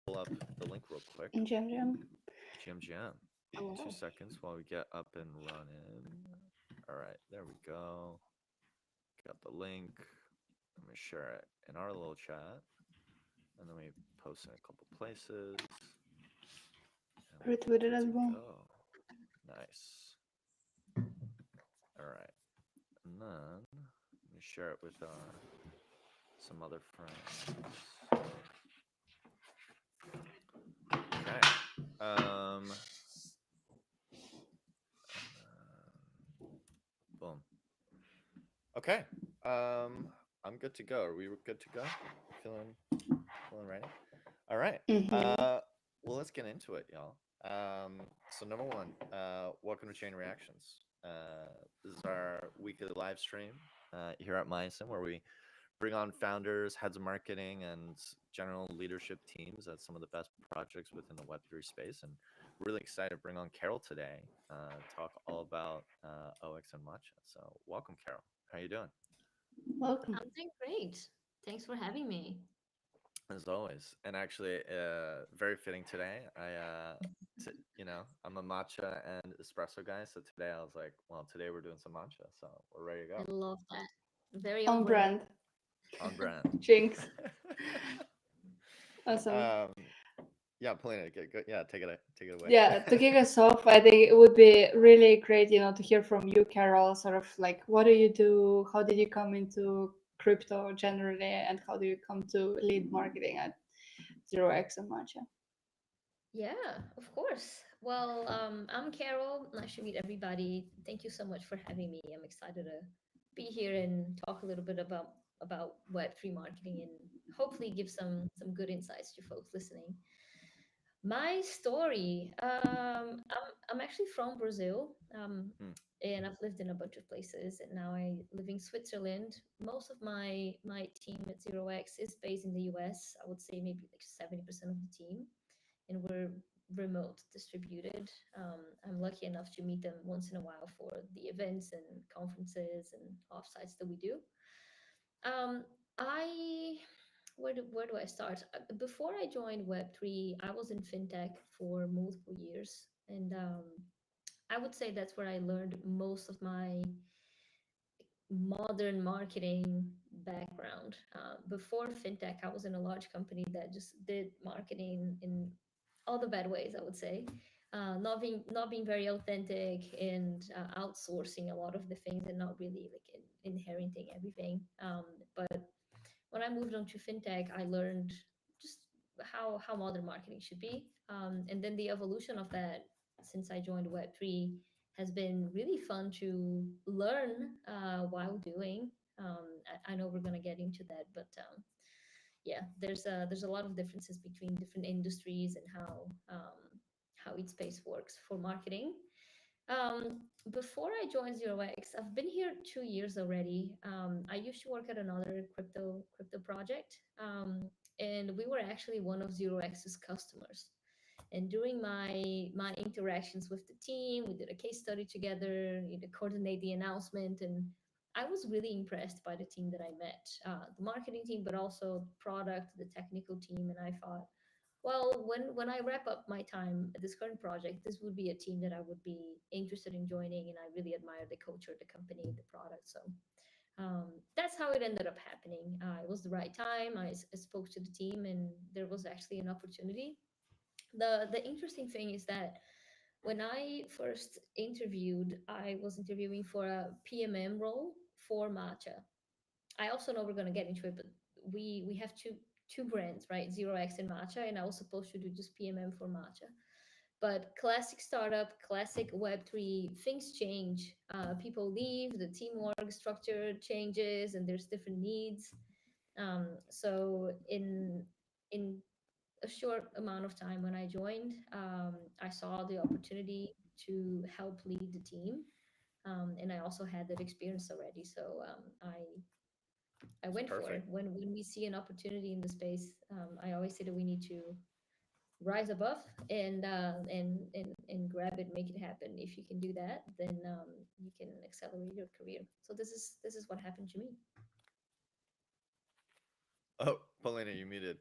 pull up the link real quick. Jam jam. GM. 2 seconds while we get up and running. All right, there we go. Got the link. Let me share it in our little chat, and then we post in a couple places, and we're Retweeted good as to well. go. Nice. All right, and then let me share it with some other friends. Okay. Boom. Okay. I'm good to go. Are we good to go? Feeling ready? All right. Mm-hmm. Well, let's get into it, y'all. So number one, welcome to Chain Reactions. This is our weekly live stream here at Myosin, where we bring on founders, heads of marketing, and general leadership teams at some of the best projects within the Web3 space. And we're really excited to bring on Carol today, talk all about OX and Matcha. So welcome, Carol. How you doing? Welcome. I'm doing great. Thanks for having me. As always, and actually, very fitting today. I'm a matcha and espresso guy, so today I was like, well, today we're doing some matcha, so we're ready to I go. love that. Very on On brand. brand. On brand. Jinx. Awesome. um, yeah, Polina, good. Yeah, take it away. Yeah, to kick us off, I think it would be really great, to hear from you, Carol, sort of like what do you do? How did you come into crypto generally? And how do you come to lead marketing at 0x and Matcha? Yeah, of course. Well, I'm Carol. Nice to meet everybody. Thank you so much for having me. I'm excited to be here and talk a little bit about Web3 marketing and hopefully give some good insights to folks listening. My story. I'm actually from Brazil, Hmm, and I've lived in a bunch of places, and now I live in Switzerland. Most of my team at Zero X is based in the US. I would say maybe like 70% of the team, and we're remote distributed. I'm lucky enough to meet them once in a while for the events and conferences and offsites that we do. Um, I where do I start? Before I joined Web3, I was in fintech for multiple years, and I would say that's where I learned most of my modern marketing background. Before fintech, I was in a large company that just did marketing in all the bad ways, I would say. Not being very authentic and outsourcing a lot of the things and not really like inheriting everything. But when I moved on to fintech, I learned just how modern marketing should be, and then the evolution of that since I joined Web3 has been really fun to learn while doing. I know we're gonna get into that, but yeah, there's a lot of differences between different industries and how each space works for marketing. Before I joined Zero X, I've been here 2 years already. I used to work at another crypto project, and we were actually one of Zero X's customers. And during my interactions with the team, we did a case study together, coordinate the announcement, and I was really impressed by the team that I met, the marketing team, but also the product, the technical team. And I thought, well, when I wrap up my time at this current project, this would be a team that I would be interested in joining, and I really admire the culture, the company, the product. So that's how it ended up happening. It was the right time. I spoke to the team, and there was actually an opportunity. The interesting thing is that when I first interviewed, I was interviewing for a PMM role for Matcha. I also know we're gonna get into it, but we have two brands, right? Zero X and Matcha, and I was supposed to do just PMM for Matcha. But classic startup, classic Web3, things change. People leave, the teamwork structure changes, and there's different needs. So in a short amount of time when I joined, I saw the opportunity to help lead the team, and I also had that experience already. So I it's went for it. perfect. When we see an opportunity in the space, I always say that we need to rise above and grab it, make it happen. If you can do that, then you can accelerate your career. So this is what happened to me. Oh, Polina, you muted.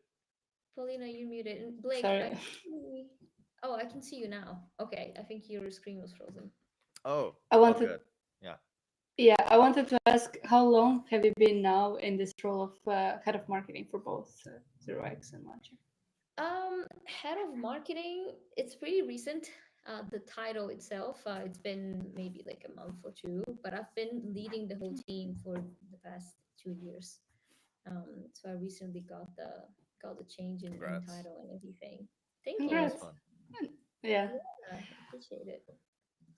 Paulina, you're muted. And Blake, I Sorry. can see. Oh, I can see you now. Okay, I think your screen was frozen. Oh, I all wanted, good. Yeah. yeah, I wanted to ask, how long have you been now in this role of head of marketing for both Zero X and Matcha? Head of marketing, it's pretty recent. The title itself, it's been maybe like a month or two, but I've been leading the whole team for the past 2 years. So I recently got the change in Congrats. title and everything. Thank It's you. always Congrats. fun. Yeah. Yeah, appreciate it.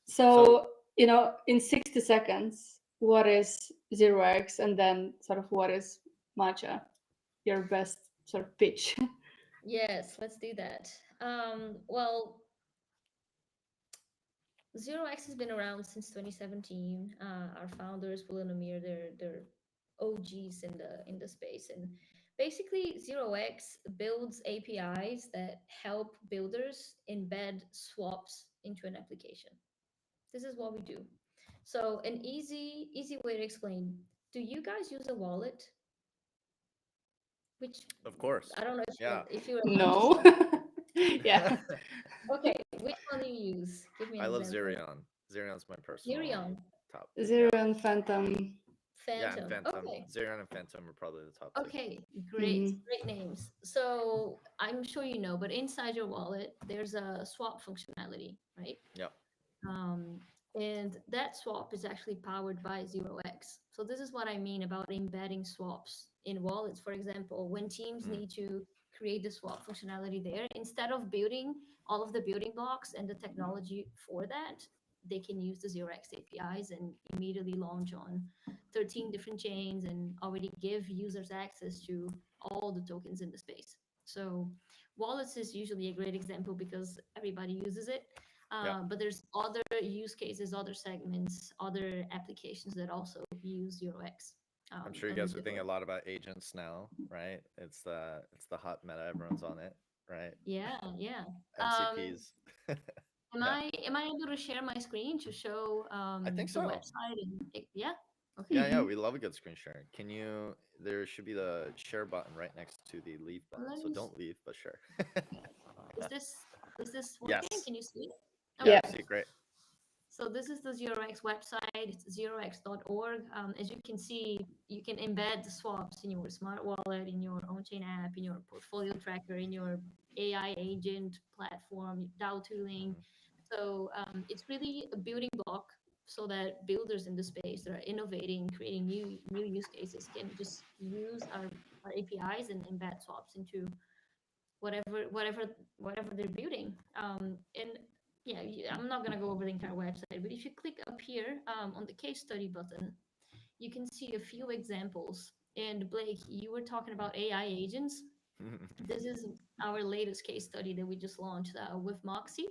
So, So, in 60 seconds, what is Zero X, and then sort of what is Matcha? Your best sort of pitch. Yes, let's do that. Well, Zero X has been around since 2017. Our founders, Will and Amir, they're OGs in the space, and basically Zero X builds APIs that help builders embed swaps into an application. This is what we do. So an easy way to explain: do you guys use a wallet? Which of course. I don't know Yeah. if you're a No. Manchester. Yeah. Okay, which one do you use? Give me an I love example. Zerion. Zerion's my personal Zerion, top. Zero Yeah. and Phantom. Yeah, and Phantom. Phantom. Okay. Zerion and Phantom are probably the top two. Okay, Hmm. great names. So I'm sure you know, but inside your wallet, there's a swap functionality, right? Yep. Um, and that swap is actually powered by Zero X. So this is what I mean about embedding swaps in wallets. For example, when teams Mm. need to create the swap functionality there, instead of building all of the building blocks and the technology for that, they can use the Zero X APIs and immediately launch on 13 different chains and already give users access to all the tokens in the space. So wallets is usually a great example because everybody uses it, Yep. but there's other use cases, other segments, other applications that also use Zero X I'm sure you under guys are the thinking hood. a lot about agents now, right? It's the hot meta. Everyone's on it, right? Yeah, yeah. MCPs. Yeah. Am I able to share my screen to show I think the so. website yeah? Okay. Yeah, yeah, Hmm. we love a good screen share. Can you? There should be the share button right next to the leave button. Let So me. don't leave, but share. Is this working? Yes. Can you see it? Yeah, Yeah. Okay. see, great. So this is the ZeroX website. It's zerox.org. As you can see, you can embed the swaps in your smart wallet, in your on-chain app, in your portfolio tracker, in your AI agent platform, DAO tooling. Mhm. So it's really a building block so that builders in the space that are innovating, creating new use cases can just use our APIs and embed swaps into whatever they're building. And yeah, I'm not gonna go over the entire website, but if you click up here on the case study button, you can see a few examples. And Blake, you were talking about AI agents. This is our latest case study that we just launched with Moxie.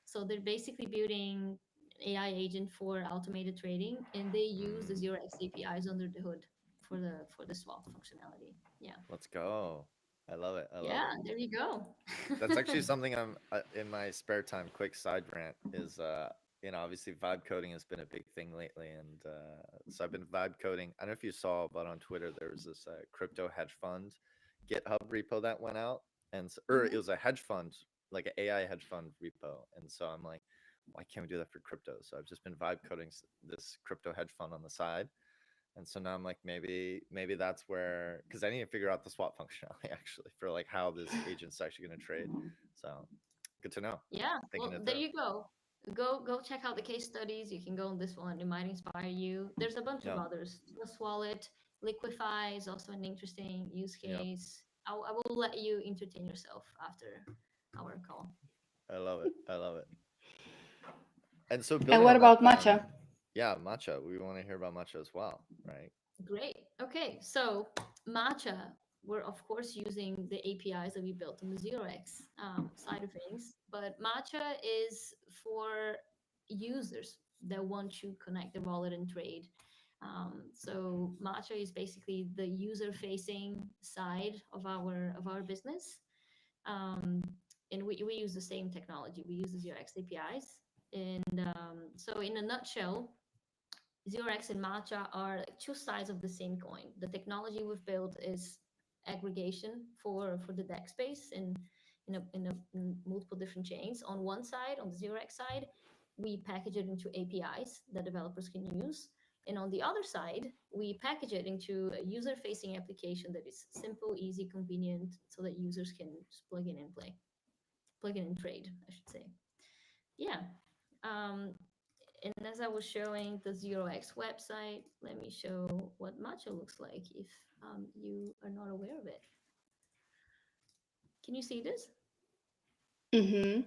So they're basically building AI agent for automated trading, and they use the Mm, Zero X APIs under the hood for the swap functionality. Yeah, let's go. I love it. I love yeah, it. there you go. That's actually something I'm in my spare time. Quick side rant is, obviously vibe coding has been a big thing lately, and so I've been vibe coding. I don't know if you saw, but on Twitter there was this crypto hedge fund GitHub repo that went out, and or it Mhm. was a hedge fund, like an AI hedge fund repo, and so I'm like, why can't we do that for crypto? So I've just been vibe coding this crypto hedge fund on the side, and so now I'm like, maybe that's where, because I need to figure out the swap functionality actually for like how this agent's actually going to trade. So good to know. Yeah, Thinking well, it there through. you go. Go check out the case studies. You can go on this one. It might inspire you. There's a bunch of Yep. others. Trust Wallet, Liquify is also an interesting use Yep. case. I will let you entertain yourself after our call. I love it. I love it. And so And building what on that, about Matcha? yeah, matcha. We want to hear about matcha as well, right? Great. Okay, so Matcha, we're of course using the APIs that we built on the ZeroX side of things, but Matcha is for users that want to connect their wallet and trade. So Matcha is basically the user-facing side of our business, um, and we use the same technology. We use the ZeroX APIs, and so in a nutshell, Xerox and Matcha are like two sides of the same coin. The technology we've built is aggregation for the deck space in multiple different chains. On one side, on the 0x side, we package it into APIs that developers can use. And on the other side, we package it into a user-facing application that is simple, easy, convenient, so that users can just plug in and plug in and trade, I should say. Yeah. Um, and as I was showing the 0x website, let me show what Matcha looks like if you are not aware of it. Can you see this? Mm-hmm.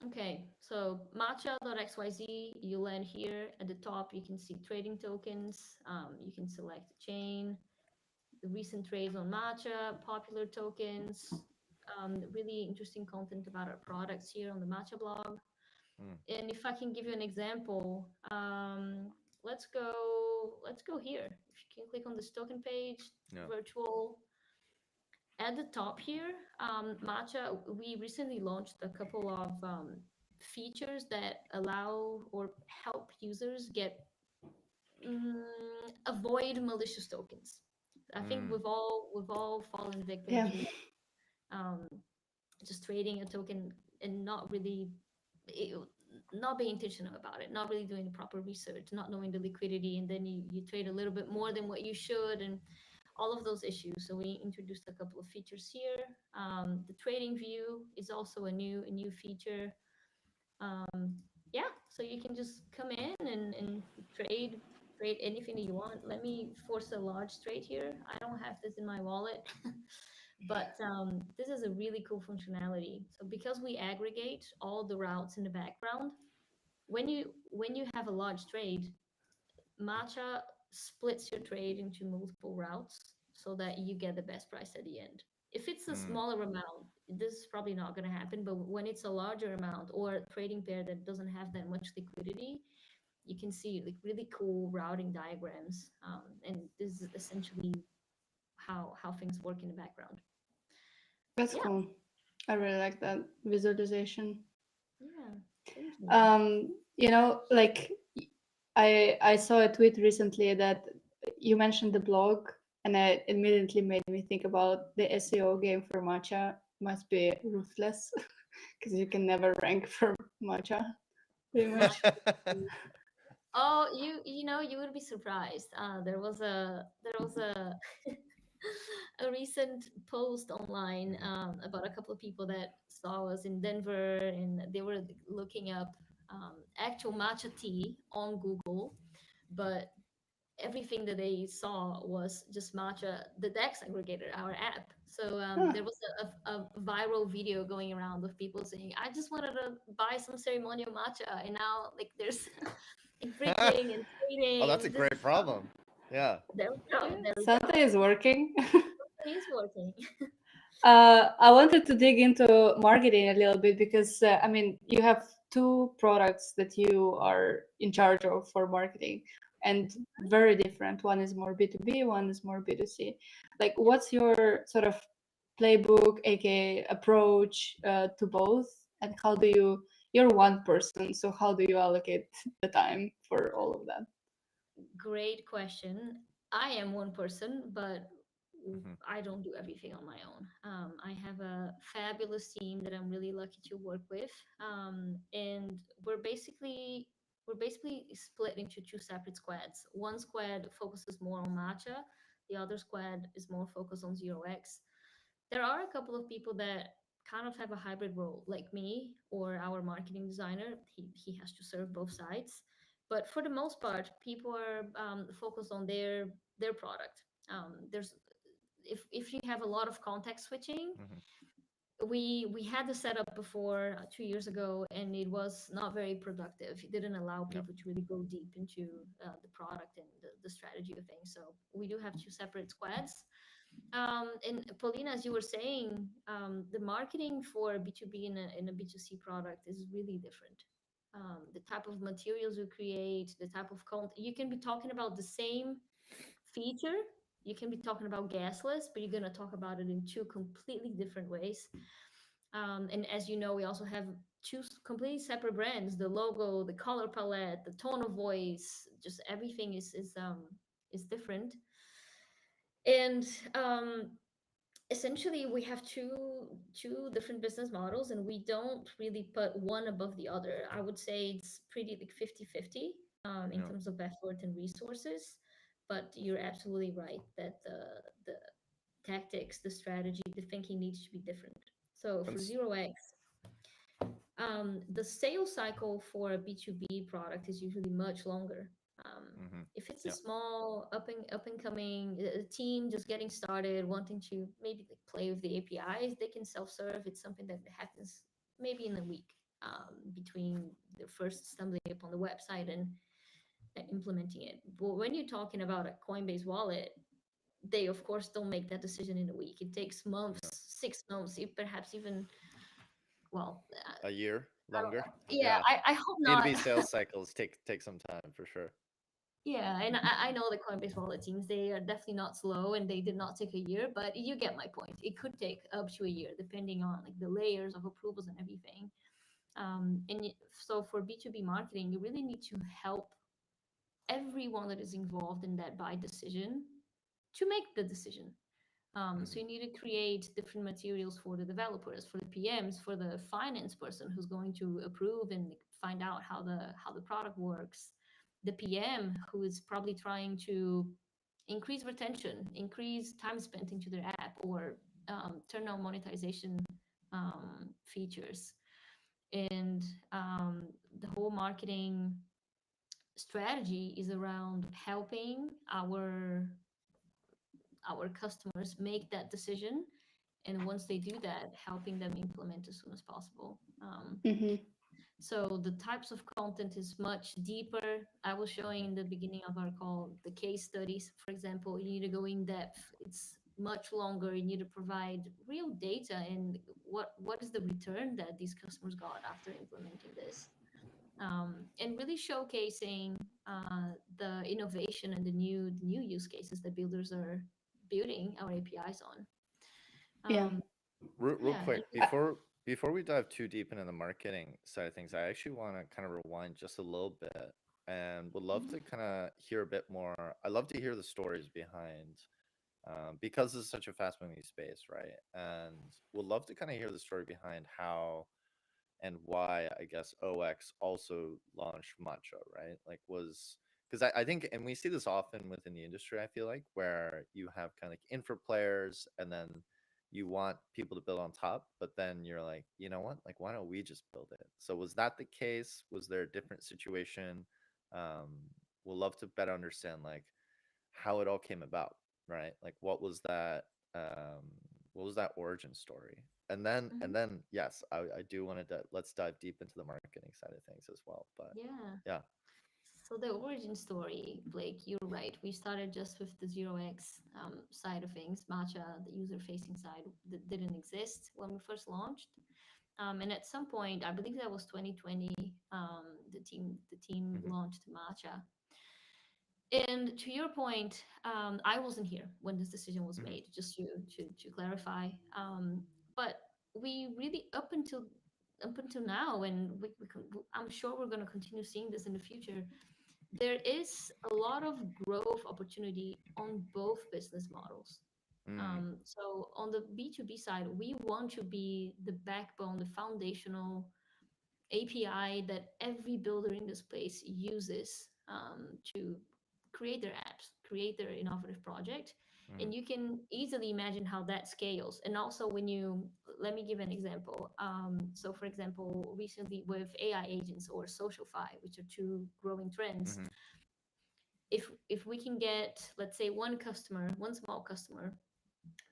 Okay, so Matcha.xyz, you land here at the top. You can see trading tokens. You can select the chain, the recent trades on Matcha, popular tokens, really interesting content about our products here on the Matcha blog. Mm. And if I can give you an example, let's go here. If you can click on this token page, Yeah. virtual. At the top here, Matcha, we recently launched a couple of features that allow or help users get avoid malicious tokens. I think Mm. we've all fallen victim Yeah. to um, just trading a token and it, not being intentional about it, not really doing the proper research, not knowing the liquidity, and then you trade a little bit more than what you should, and all of those issues. So we introduced a couple of features here. The trading view is also a new feature. Yeah, so you can just come in and trade anything that you want. Let me force a large trade here. I don't have this in my wallet, but this is a really cool functionality. So because we aggregate all the routes in the background, when you have a large trade, Matcha splits your trade into multiple routes so that you get the best price at the end. If it's a Mm. smaller amount, this is probably not going to happen. But when it's a larger amount or a trading pair that doesn't have that much liquidity, you can see like really cool routing diagrams. And this is essentially how things work in the background. That's Yeah, cool. I really like that visualization. yeah. Thank you. You know, like I saw a tweet recently that you mentioned the blog, and it immediately made me think about the SEO game for Matcha must be ruthless because you can never rank for Matcha, pretty much. Oh, you know you would be surprised. There was a a recent post online about a couple of people that saw us in Denver, and they were looking up actual matcha tea on Google, but everything that they saw was just matcha, the Dex aggregator, our app. So Huh. there was a viral video going around of people saying, "I just wanted to buy some ceremonial matcha," and now like there's like bridging and Oh, that's a trading. This great problem. Yeah. there we go, Yeah, there we go. something is working. It is working. I wanted to dig into marketing a little bit because I mean, you have two products that you are in charge of for marketing and very different. One is more B2B, one is more B2C. Like, what's your sort of playbook, aka approach to both? And how do you're one person, so how do you allocate the time for all of that? Great question. I am one person, but Mhm. I don't do everything on my own. I have a fabulous team that I'm really lucky to work with, and we're basically split into two separate squads. One squad focuses more on matcha. The other squad is more focused on 0x. There are a couple of people that kind of have a hybrid role, like me or our marketing designer. He has to serve both sides, but for the most part, people are focused on their product. There's if you have a lot of context switching, Mhm. we had the setup before 2 years ago, and it was not very productive. It didn't allow Yep. people to really go deep into the product and the strategy of things. So we do have two separate squads. And Paulina, as you were saying, the marketing for B2B in a B2C product is really different. The type of materials you create, the type of content, you can be talking about the same feature. You can be talking about gasless, but you're going to talk about it in two completely different ways. And as you know, we also have two completely separate brands: the logo, the color palette, the tone of voice. Just everything is different. And essentially we have two different business models, and we don't really put one above the other. I would say it's pretty like 50-50 in Yeah. terms of effort and resources. But you're absolutely right that the tactics, the strategy, the thinking needs to be different. So And for 0x, the sales cycle for a B2B product is usually much longer. Um, mm-hmm. if it's a Yeah. small up and coming team just getting started, wanting to maybe like play with the APIs, they can self serve. It's something that happens maybe in a week between the first stumbling upon the website and implementing it. But when you're talking about a Coinbase wallet, they of course don't make that decision in a week. It takes months, Yeah. 6 months, perhaps even well, A year I don't longer. know. Yeah, Yeah. I hope not. B2B sales cycles take some time for sure. Yeah, and I know the Coinbase wallet teams, they are definitely not slow and they did not take a year, but you get my point. It could take up to a year depending on like the layers of approvals and everything. So for B2B marketing, you really need to help everyone that is involved in that buy decision to make the decision. So Mm-hmm. you need to create different materials for the developers, for the PMs, for the finance person who's going to approve and find out how the product works. The PM who is probably trying to increase retention, increase time spent into their app, or turn on monetization features. And the whole marketing strategy is around helping our customers make that decision, and once they do that, helping them implement as soon as possible. Mm-hmm. So the types of content is much deeper. I was showing in the beginning of our call the case studies. For example, you need to go in depth. It's much longer. You need to provide real data and what is the return that these customers got after implementing this, and really showcasing the innovation and the new use cases that builders are building our APIs on. Yeah. Um, Real yeah, quick, before we dive too deep into the marketing side of things, I actually want to kind of rewind just a little bit and would love to kind of hear a bit more. I love to hear the stories behind, because this is such a fast moving space, right? And would love to kind of hear the story behind how and why I guess OX also launched Matcha, right? Like was because I think, and we see this often within the industry, I feel like, where you have kind of like infra players and then you want people to build on top, but then you're like, you know what? Like, why don't we just build it? So was that the case? Was there a different situation? Um, we'll love to better understand like how it all came about, right? Like um what was that origin story? mhm, And then yes, I do want to let's dive deep into the marketing side of things as well. But yeah. yeah. So the origin story, Blake, you're right. We started just with the 0x side of things. Matcha, the user-facing side, that didn't exist when we first launched. And at some point, I believe that was 2020, the team Hmm. launched Matcha. And to your point, I wasn't here when this decision was Hmm. made, just to clarify. But we really up until now, and I'm sure we're going to continue seeing this in the future. There is a lot of growth opportunity on both business models. Mm. So on the B2B side, we want to be the backbone, the foundational API that every builder in this place uses to create their apps, create their innovative project. Mm. And you can easily imagine how that scales. And also, let me give an example. So, for example, recently with AI agents or SocialFi, which are two growing trends, Hmm. if we can get, let's say, one small customer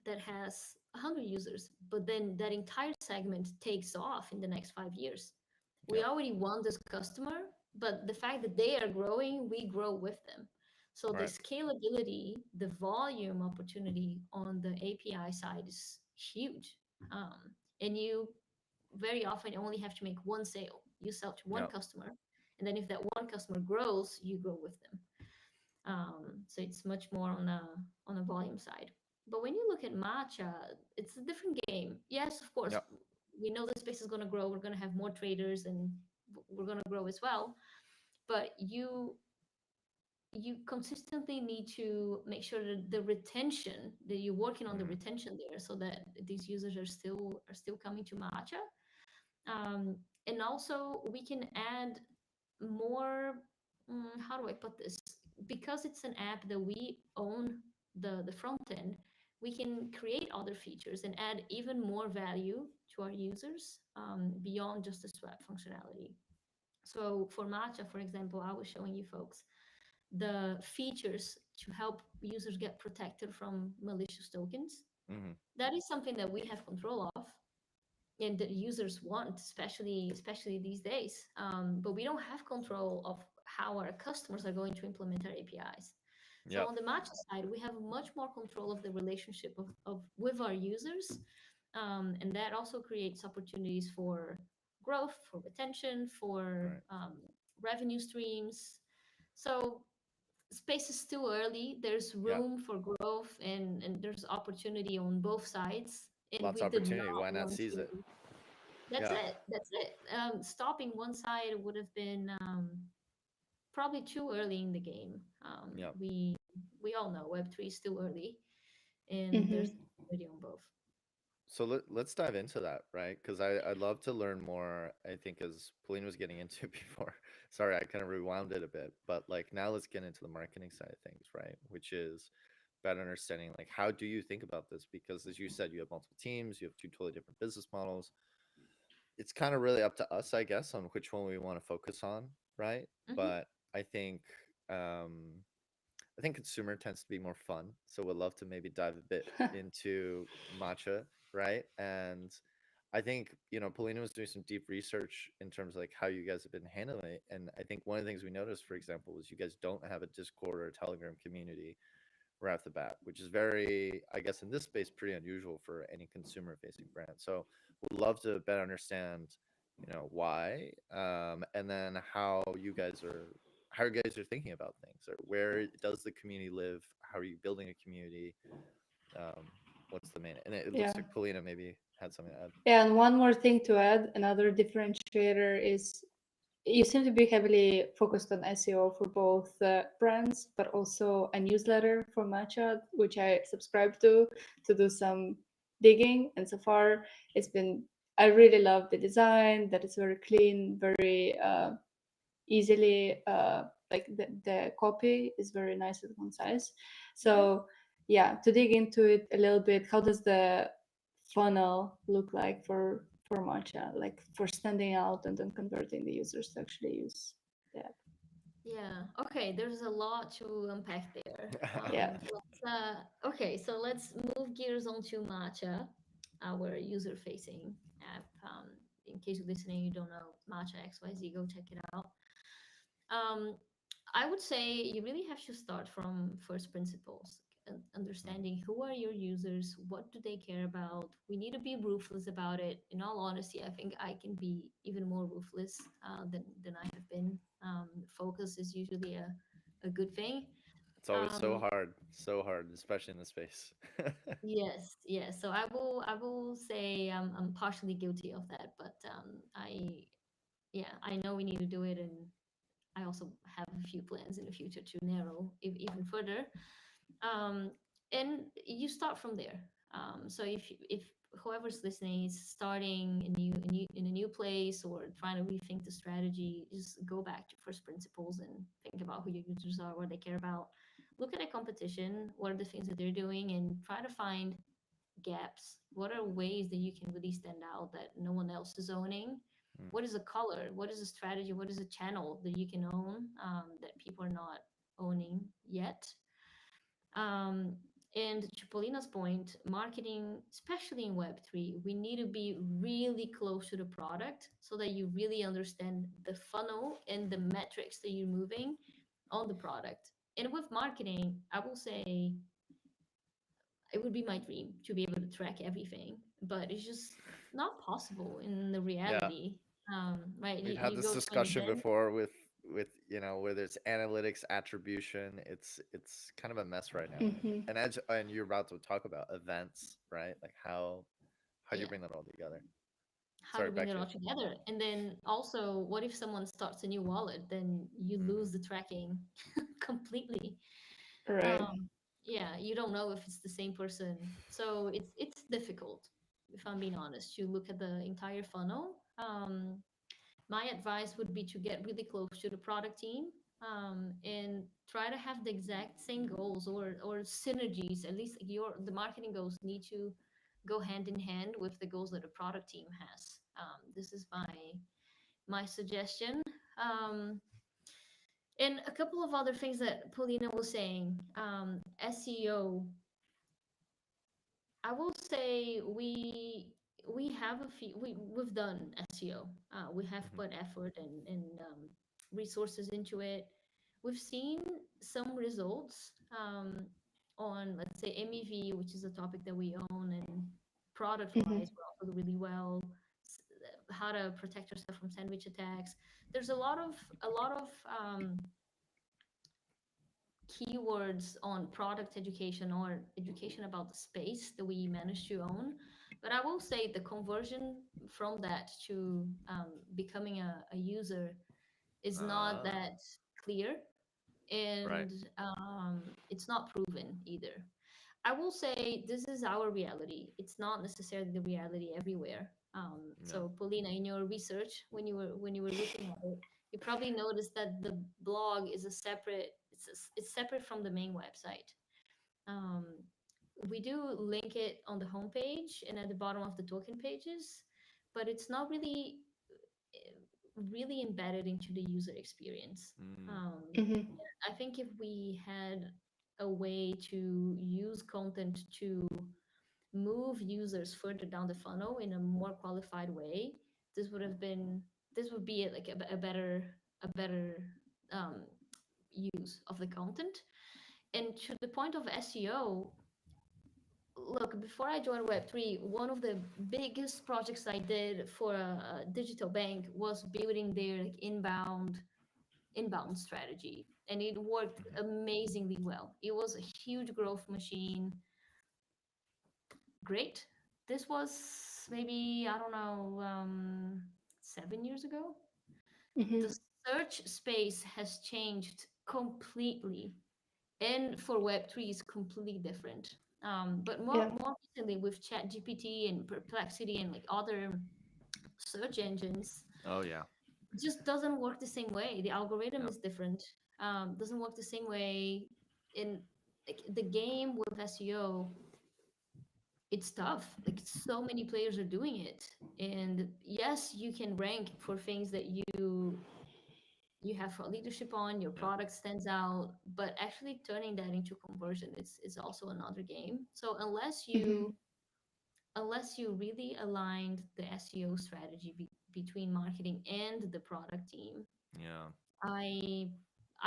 that has 100 users, but then that entire segment takes off in the next 5 years. We Yep. already want this customer, but the fact that they are growing, we grow with them. So the Right. scalability, the volume opportunity on the API side is huge. Um, and you very often only have to make one sale. You sell to one Yep. customer, and then if that one customer grows, you grow with them. So it's much more on a volume side. But when you look at matcha, it's a different game. Yes, of course, Yep. we know the space is going to grow. We're going to have more traders, and we're going to grow as well. But you consistently need to make sure that the retention, that you're working on the Mm, retention there, so that these users are still coming to Matcha. um, and also we can add more, how do I put this, because it's an app that we own the front end, we can create other features and add even more value to our users, beyond just the swap functionality. So for Matcha, for example, I was showing you folks the features to help users get protected from malicious tokens. mm, That is something that we have control of and that users want, especially these days. But we don't have control of how our customers are going to implement our APIs. So yep, on the Matcha side, we have much more control of the relationship of with our users, and that also creates opportunities for growth, for retention, for right, revenue streams. So space is still early. There's yep. room for growth, and there's opportunity on both sides. And Lots we of did opportunity. not Why not want seize to. it? That's Yeah, it. That's it. Stopping one side would have been, probably too early in the game. yep. We all know Web3 is still early, and there's Hmm. opportunity on both. So let's dive into that, right? Because I'd love to learn more. I think as Pauline was getting into before. Sorry, I kind of rewound it a bit, but like now let's get into the marketing side of things, right? Which is better understanding like how do you think about this? Because as you said, you have multiple teams, you have two totally different business models. It's kind of really up to us, I guess, on which one we want to focus on, right? Hmm. But um, I think consumer tends to be more fun, so we'd love to maybe dive a bit into matcha, right? And I think Polina was doing some deep research in terms of like how you guys have been handling it, and I think one of the things we noticed, for example, was you guys don't have a Discord or a Telegram community right off the bat, which is very, I guess, in this space, pretty unusual for any consumer-facing brand. So, would love to better understand, why, and then how you guys are thinking about things, or where does the community live? How are you building a community? Um, what's the main? And it looks Yeah. like Polina maybe had something to add. Yeah, and one more thing to add, another differentiator is you seem to be heavily focused on SEO for both brands, but also a newsletter for Matcha, which I subscribe to do some digging. And so far, it's been, I really love the design, that it's very clean, very easily, like the copy is very nice and concise. So, yeah, to dig into it a little bit, how does the funnel look like for Matcha, like for standing out and then converting the users to actually use the app? Yeah. Okay. There's a lot to unpack there. Yeah. Okay. So let's move gears onto Matcha, our user-facing app. In case you're listening, you don't know Matcha.xyz, go check it out. Um, I would say you really have to start from first principles, understanding who are your users, what do they care about. We need to be ruthless about it. In all honesty, I think I can be even more ruthless, than I have been. Focus is usually a good thing. It's always Um, so hard, especially in this space. yes, yes. So I will say I'm partially guilty of that, but yeah, I know we need to do it, and I also have a few plans in the future to narrow even further. Um, and you start from there. So if whoever's listening is starting in a new place or trying to rethink the strategy, just go back to first principles and think about who your users are, what they care about. Look at the competition, what are the things that they're doing, and try to find gaps. What are ways that you can really stand out that no one else is owning? Mm, What is a color? What is a strategy? What is a channel that you can own, that people are not owning yet? Um, and to Paulina's point, marketing, especially in Web3, we need to be really close to the product so that you really understand the funnel and the metrics that you're moving on the product. And with marketing, I will say it would be my dream to be able to track everything, but it's just not possible in the yeah. reality. Right? We've had You this go to an discussion event. before with whether it's analytics attribution. It's kind of a mess right now. Hmm. And you're about to talk about events, right? Like how do you Yeah. bring that all together? how to Sorry, bring back it to all you. together. And then also, what if someone starts a new wallet? Then you Mm, lose the tracking completely. Right. Um, yeah, you don't know if it's the same person. So it's difficult, if I'm being honest, to look at the entire funnel. My advice would be to get really close to the product team, and try to have the exact same goals, or synergies. At least the marketing goals need to go hand in hand with the goals that the product team has. This is my suggestion. Um, and a couple of other things that Paulina was saying. SEO, I will say we have a few, we've done SEO. We have mhm, put effort and resources into it. We've seen some results, on, let's say, MEV, which is a topic that we own, and product Mhm. wise we're also really well. S- how to protect yourself from sandwich attacks. There's a lot of keywords on product education or education about the space that we managed to own. But I will say the conversion from that to, becoming a user is not ah, that clear, right. and it's not proven either. I will say this is our reality. It's not necessarily the reality everywhere. No. So Paulina, in your research, when you were looking at it, you probably noticed that the blog is a separate. It's separate from the main website. Um, we do link it on the homepage and at the bottom of the token pages, but it's not really embedded into the user experience. Mm, Um, Mhm. I think if we had a way to use content to move users further down the funnel in a more qualified way, this would have been this would be like a better um, use of the content. And to the point of SEO, look, before I joined Web3, one of the biggest projects I did for a digital bank was building their like inbound strategy, and it worked mhm, amazingly well. It was a huge growth machine. Great. This was maybe, I don't know, 7 years ago. Mhm. The search space has changed completely, and for Web3 is completely different. But more Yeah. more recently with ChatGPT and Perplexity and like other search engines, oh yeah. it just doesn't work the same way. The algorithm Yeah. is different. Doesn't work the same way. In like the game with SEO, it's tough. Like so many players are doing it, and yes, you can rank for things that you have leadership on. Your Yeah. product stands out, but actually turning that into conversion is also another game. So Mhm. unless you really aligned the SEO strategy between marketing and the product team, Yeah. I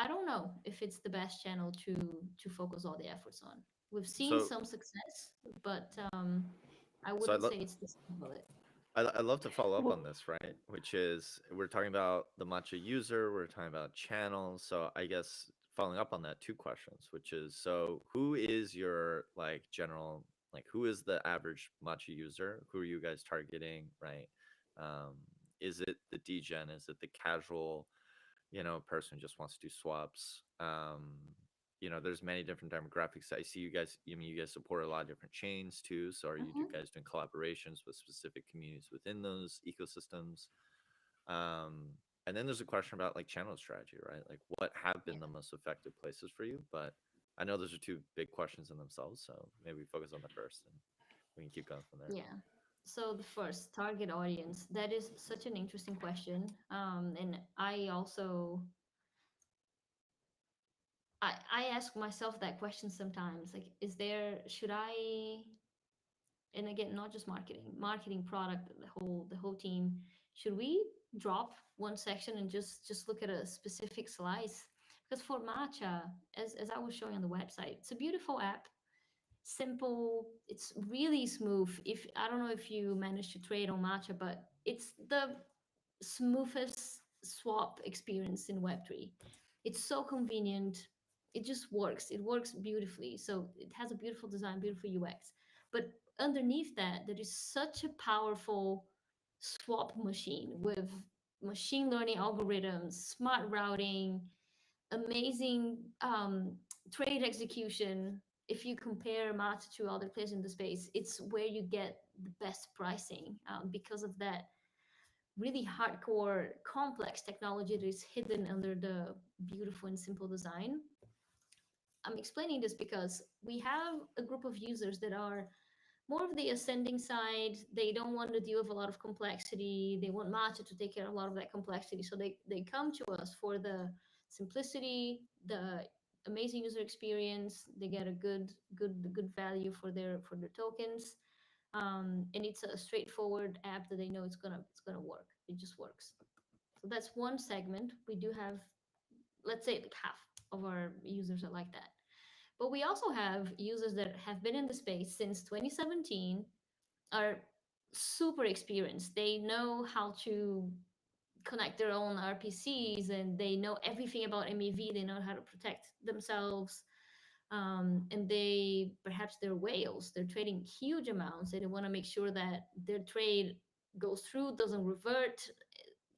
I don't know if it's the best channel to focus all the efforts on. We've seen So some success, but I so wouldn't say it's the same bullet. I love to follow up on Well, this, right? Which is we're talking about the matcha user, we're talking about channels. So I guess following up on that, two questions, which is so who is your like general like who is the average matcha user? Who are you guys targeting, right? Um, is it the degen? Is it the casual, person who just wants to do swaps? There's many different demographics. I see you guys, you guys support a lot of different chains too. So are you Mhm. guys doing collaborations with specific communities within those ecosystems? Um, and then there's a question about like channel strategy, right? Like what have Yeah. been the most effective places for you? But I know those are two big questions in themselves. So maybe we focus on the first and we can keep going from there. Yeah. So the first target audience, that is such an interesting question. And I ask myself that question sometimes. Like, should I, and again, not just marketing, product, the whole team, should we drop one section and just look at a specific slice? Because for Matcha, as I was showing on the website, it's a beautiful app, simple, it's really smooth. If I don't know if you managed to trade on Matcha, but it's the smoothest swap experience in Web3. It's so convenient. It just works. It works beautifully. So it has a beautiful design, beautiful UX. But underneath that, there is such a powerful swap machine with machine learning algorithms, smart routing, amazing trade execution. If you compare Matcha to other players in the space, it's where you get the best pricing because of that really hardcore, complex technology that is hidden under the beautiful and simple design. I'm explaining this because we have a group of users that are more of the ascending side. They don't want to deal with a lot of complexity. They want Matcha to take care of a lot of that complexity. So they come to us for the simplicity, the amazing user experience. They get a good value for their tokens. And it's a straightforward app that they know it's gonna work. It just works. So that's one segment. We do have, let's say, like half of our users are like that. But we also have users that have been in the space since 2017, are super experienced. They know how to connect their own RPCs, and they know everything about MEV. They know how to protect themselves. And they perhaps they're whales. They're trading huge amounts. They want to make sure that their trade goes through, doesn't revert,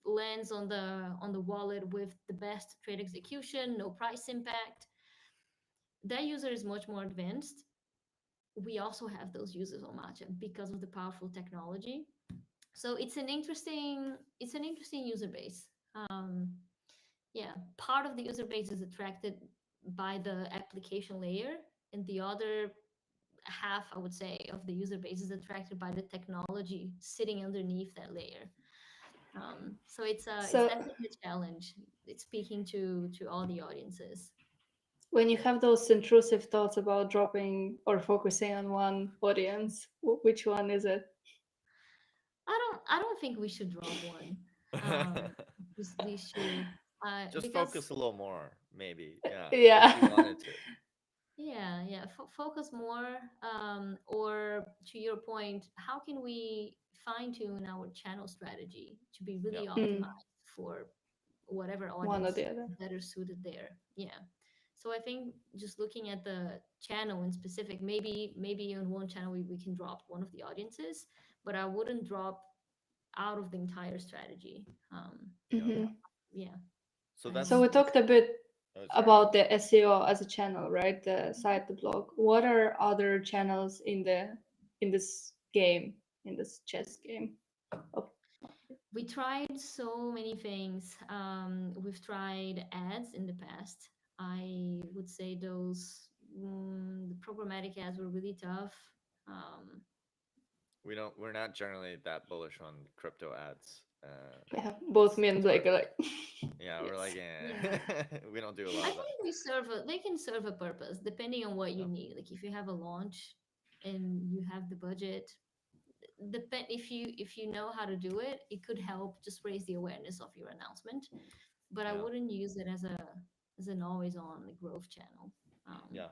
lands on the wallet with the best trade execution, no price impact. That user is much more advanced. We also have those users on Matcha because of the powerful technology. So it's an interesting user base. Yeah, part of the user base is attracted by the application layer, and the other half, I would say, of the user base is attracted by the technology sitting underneath that layer. So it's So definitely a challenge. It's speaking to all the audiences. when you have those intrusive thoughts about dropping or focusing on one audience, which one is it? I don't think we should drop one. Just the issue, Just because focus a little more, maybe. Yeah, if you Yeah. wanted to. yeah, focus more. Or to your point, how can we fine tune our channel strategy to be really Yep. Mm, optimized for whatever one or audience the other. better suited there? Yeah. So I think just looking at the channel in specific, maybe on one channel we can drop one of the audiences, but I wouldn't drop out of the entire strategy. Yep. Yeah, Hmm. yeah, So I So don't. that's. we talked a bit Oh, sorry. Go about ahead. the SEO as a channel, right? The site, the blog. What are other channels in this game, in this chess game? Of We tried so many things. We've tried ads in the past. I would say those the programmatic ads were really tough. Um, We don't. We're not generally that bullish on crypto ads. yeah, both me and It's hard Blake to. are like, Yeah, we're like, yes. eh. yeah, We don't do a lot I of that. think they can serve a purpose depending on what you Yep. need. Like if you have a launch and you have the budget, if you know how to do it, it could help just raise the awareness of your announcement. But I Yeah. wouldn't use it as an always on growth channel. Um, Yeah.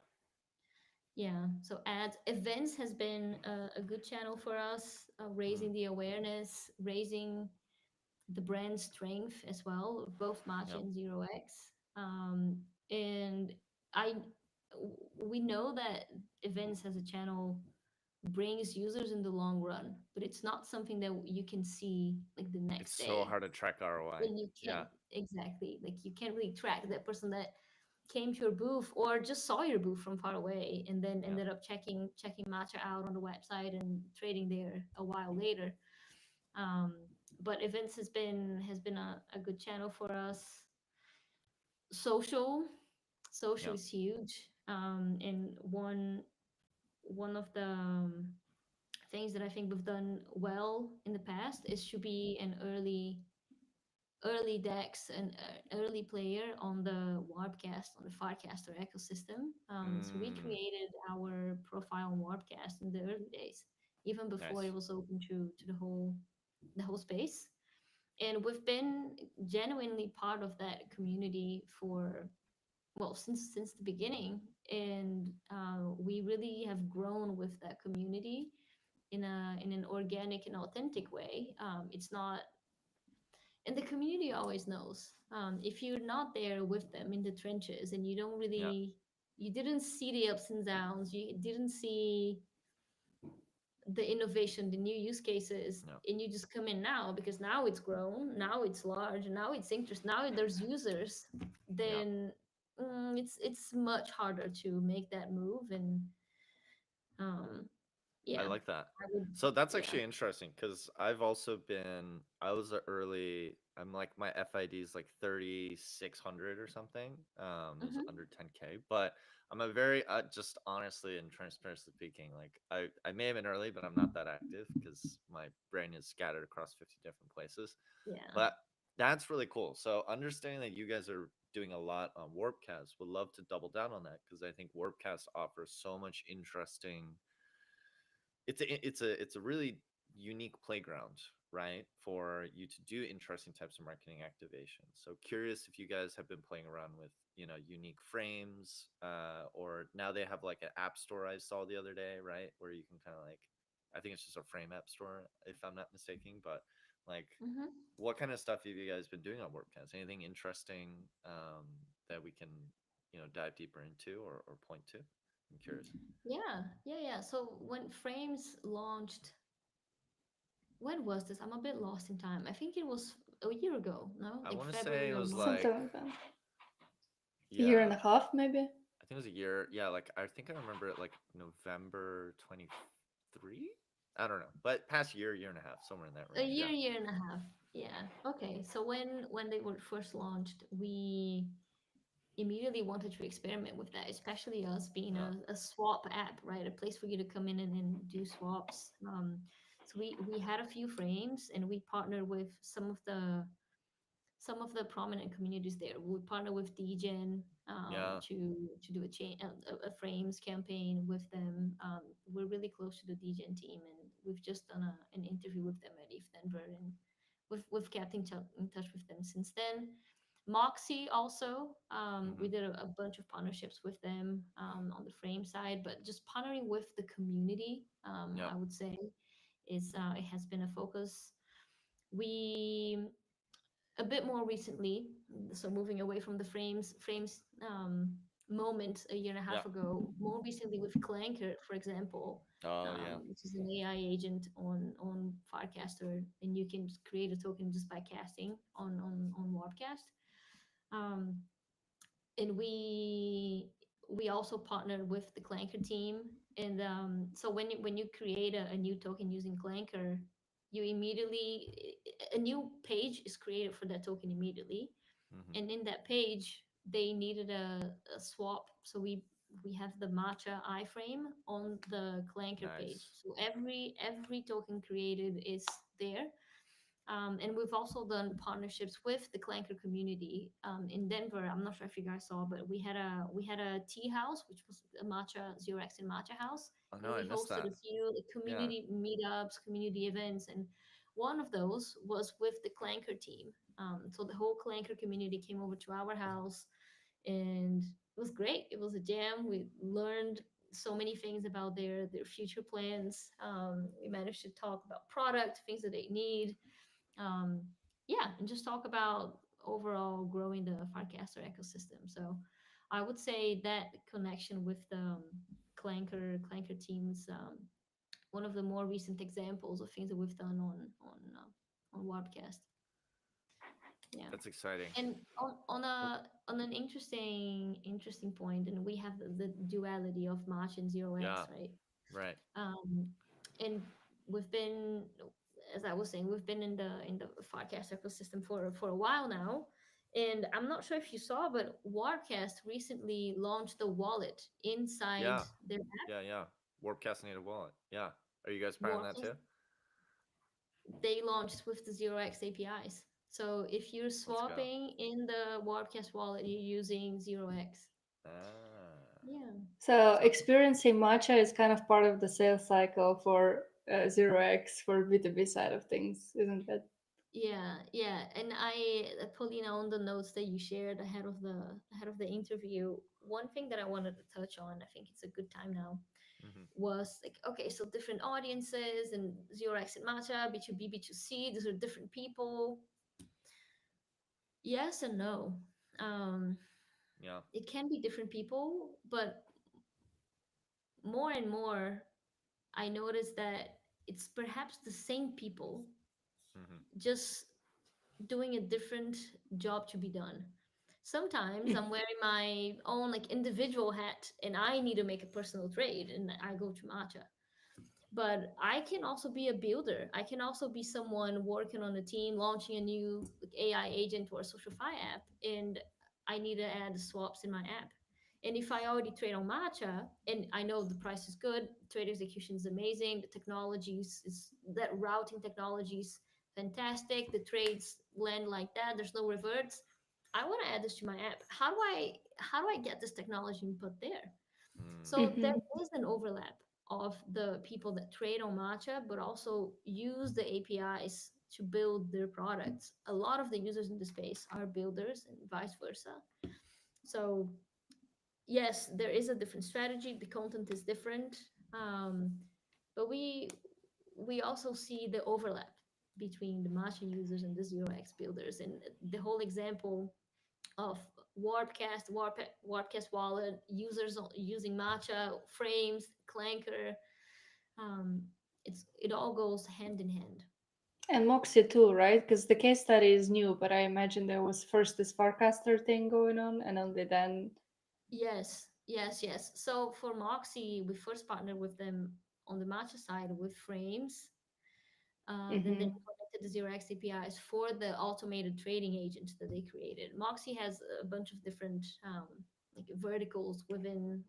yeah, so ads events has been a good channel for us, Hmm. raising the awareness, raising the brand strength as well, both Matcha Yep. and Zero X. And I we know that events as a channel brings users in the long run, but it's not something that you can see like the It's next so day. hard to track ROI. And you Yeah. can't exactly, like you can't really track that person that came to your booth or just saw your booth from far away and then Yeah. ended up checking Matcha out on the website and trading there a while later. um, but events has been a good channel for us. Social social Yeah. is huge. And one of the things that I think we've done well in the past is to be an early DEX and early player on the Warpcast, on the Farcaster ecosystem. So we Mm, created our profile on Warpcast in the early days, even before nice. it was open to the whole space. And we've been genuinely part of that community for, well, since the beginning. And we really have grown with that community in an organic and authentic way. It's not, and the community always knows. If you're not there with them in the trenches and you don't Yeah. really, you didn't see the ups and downs, you didn't see the innovation, the new use cases, Yeah. and you just come in now because now it's grown, now it's large, and now it's interest, now there's users, Yeah. then it's much harder to make that move. And um, I yeah, like that. I would, So that's yeah. actually interesting because I've also been, I was a early, I'm like, my FID is like 3,600 or something. It was Hmm. under 10K, but I'm a very, just honestly and transparently speaking, like I may have been early, but I'm not that active because my brain is scattered across 50 different places. Yeah. But that's really cool. So understanding that you guys are doing a lot on Warpcast, would love to double down on that because I think Warpcast offers so much interesting, it's a really unique playground, right, for you to do interesting types of marketing activation. So curious if you guys have been playing around with, unique frames, or now they have like an app store I saw the other day, right, where you can kind of like, I think it's just a frame app store if I'm not mistaken, but like, Hmm. what kind of stuff have you guys been doing on WordCast? Anything interesting, that we can, dive deeper into, or point to? I'm curious. Yeah. So when Frames launched, when was this? I'm a bit lost in time. I think it was a year ago, no? I Like want to say February it or was March. like, Something like that. A year yeah, and a half, maybe. I think it was a year. Yeah, like I think I remember it like November 23. I don't know, but past year, year and a half, somewhere in that A range. Yeah. year and a half. Yeah. Okay. So when they were first launched, we immediately wanted to experiment with that, especially us being Yeah. a swap app, right? A place for you to come in and then do swaps. So we had a few frames, and we partnered with some of the prominent communities there. We partner with DGen, Yeah. to do a frames campaign with them. We're really close to the DGen team, and we've just done an interview with them at ETH Denver, and we've kept in touch with them since then. Moxie also, we Hmm. did a bunch of partnerships with them, on the frame side, but just partnering with the community, Yeah. I would say, is it has been a focus. We a bit more recently, so moving away from the frames moment a year and a Yeah. half ago, more recently with Clanker, for example, Oh yeah. which is an AI agent on Firecaster, and you can just create a token just by casting on Warpcast. Um, and we also partnered with the Clanker team, and so when you create a new token using Clanker, you immediately a new page is created for that token immediately, Hmm. and in that page they needed a swap, so we have the Matcha iframe on the Clanker page, Nice. so every token created is there. And we've also done partnerships with the Clanker community, in Denver. I'm not sure if you guys saw, but we had a tea house, which was a matcha 0x and matcha house, Oh and no, I we missed hosted that. a few Yeah. community meetups, community events, and one of those was with the Clanker team. So the whole Clanker community came over to our house, and it was great. It was a jam. We learned so many things about their future plans. We managed to talk about product, things that they need, um, yeah, and just talk about overall growing the Farcaster ecosystem. So I would say that connection with the Clanker teams, one of the more recent examples of things that we've done on Webcast. Yeah. That's exciting. And on an interesting point, and we have the duality of March and Zero Yeah. X, right? Right. um, and we've been, as I was saying, we've been in the podcast ecosystem for a while now, and I'm not sure if you saw, but Warcast recently launched a wallet inside Yeah. their app. Yeah. Yeah. Warpcast native wallet. Yeah. Are you guys part of that Warcast, too? they launched with the 0x APIs. So if you're Let's go. swapping in the Warcast wallet, you're using 0x. Ah. Yeah. So So experiencing matcha is kind of part of the sales cycle for 0x for B2B side of things, isn't it? Yeah, and Paulina, on the notes that you shared ahead of the interview, one thing that I wanted to touch on, I think it's a good time now, hmm was like, okay, so different audiences and 0x and Matcha, B2B, B2C, these are different people. Yes and no. Um, yeah. it can be different people, but more and more, I noticed that it's perhaps the same people Hmm. just doing a different job to be done. Sometimes I'm wearing my own like individual hat and I need to make a personal trade and I go to Matcha. But I can also be a builder. I can also be someone working on a team, launching a new like, AI agent or Socialfy app, and I need to add swaps in my app. And if I already trade on Matcha and I know the price is good, trade execution is amazing, the technologies is that routing technology is fantastic, the trades land like that, there's no reverts. I want to add this to my app. How do I get this technology and put there? Mm. So there Hmm. is an overlap of the people that trade on Matcha, but also use the APIs to build their products. A lot of the users in the space are builders and vice versa. So yes, there is a different strategy. The content is different, um, but we also see the overlap between the Matcha users and the 0x builders. And the whole example of Warpcast wallet users using Matcha frames, Clanker. Um, it all goes hand in hand. And Moxie too, right? Because the case study is new, but I imagine there was first this Farcaster thing going on, and only then. Yes, yes, yes. So for Moxie, we first partnered with them on the Matcha side with frames. Then they Hmm. implemented the 0x APIs for the automated trading agent that they created. Moxie has a bunch of different like verticals within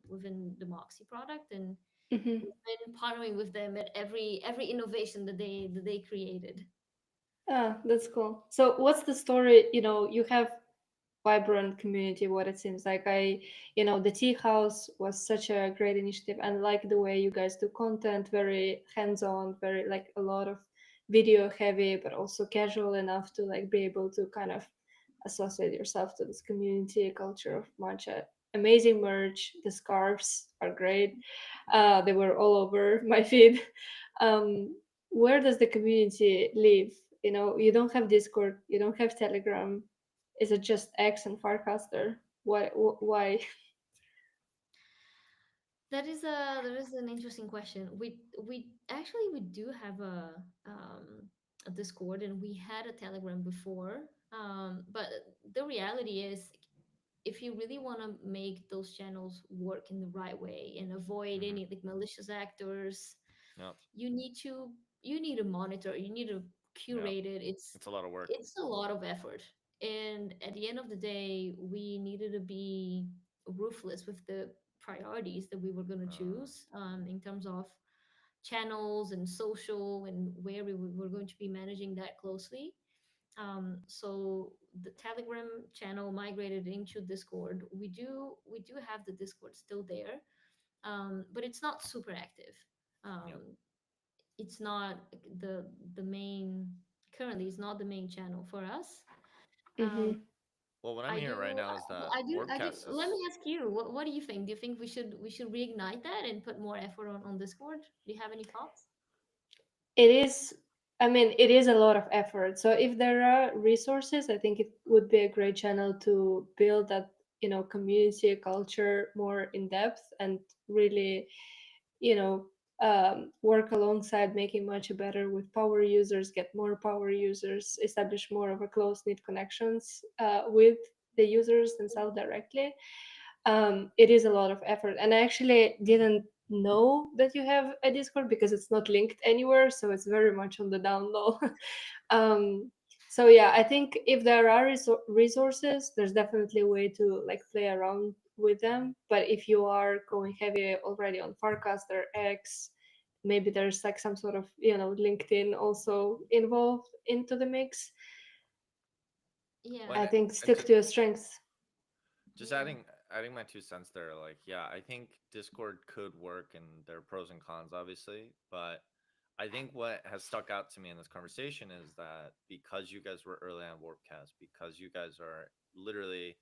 the Moxie product, and Hmm. we've been partnering with them at every innovation that they created. Ah, that's cool. So, what's the story? You have vibrant community. What it seems like, the tea house was such a great initiative, and like the way you guys do content, very hands-on, very like a lot of video heavy, but also casual enough to like be able to kind of associate yourself to this community culture of matcha. Amazing merch. The scarves are great. They were all over my feed. um, where does the community live? You don't have Discord, you don't have Telegram. Is it just X and Farcaster? Why? That is an interesting question. We do have a Discord and we had a Telegram before. But the reality is, if you really want to make those channels work in the right way and avoid Hmm. any like malicious actors, Yep. you need to you need to monitor, you need to Yep. curate it. it's It's a lot of work. it's a lot of effort, and at the end of the day we needed to be ruthless with the priorities that we were going to Uh, choose, in terms of channels and social and where we were going to be managing that closely. So the Telegram channel migrated into Discord. We do have the Discord still there, but it's not super active. yep. um, it's not the main, currently it's not the main channel for us. um Hmm. Well, what I'm I do hearing right now is that I do Warpcast let me is. ask you, what do you think? Do you think we should reignite that and put more effort on Discord? Do you have any thoughts? It is. I mean, it is a lot of effort. So if there are resources, I think it would be a great channel to build that community culture more in depth and really you know work alongside making much better with power users, get more power users, establish more of a close knit connections with the users themselves directly. It is a lot of effort, and I actually didn't know that you have a Discord because it's not linked anywhere, so it's very much on the down low. um, so yeah, I think if there are resources, there's definitely a way to like play around with them. But if you are going heavy already on Farcaster X, maybe there's like some sort of LinkedIn also involved into the mix. Yeah. When I think and stick to your strengths. just Yeah. adding my 2 cents there, like, yeah, I think Discord could work, and there are pros and cons, obviously, but I think what has stuck out to me in this conversation is that because you guys were early on Warpcast, because you guys are literally,